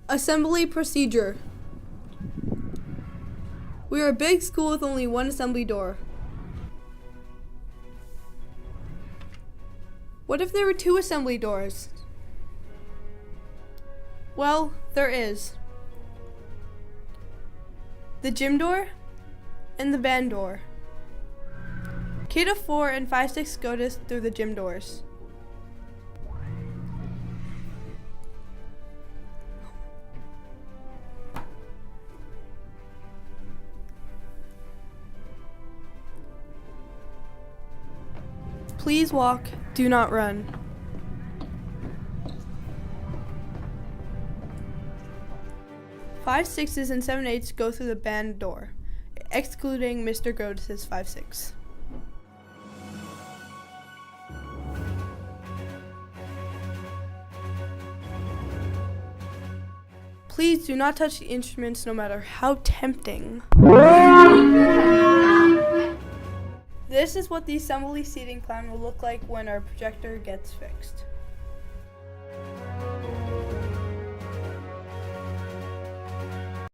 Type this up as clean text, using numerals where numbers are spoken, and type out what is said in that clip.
Assembly procedure. We are a big school with only one assembly door. What if there were two assembly doors? Well, there is. The gym door and the band door. K-4 and 5-6 go through the gym doors. Please walk, do not run. Five sixes and 7/8 go through the band door, excluding Mr. Grotis's 5-6. Please do not touch the instruments no matter how tempting. This is what the assembly seating plan will look like when our projector gets fixed.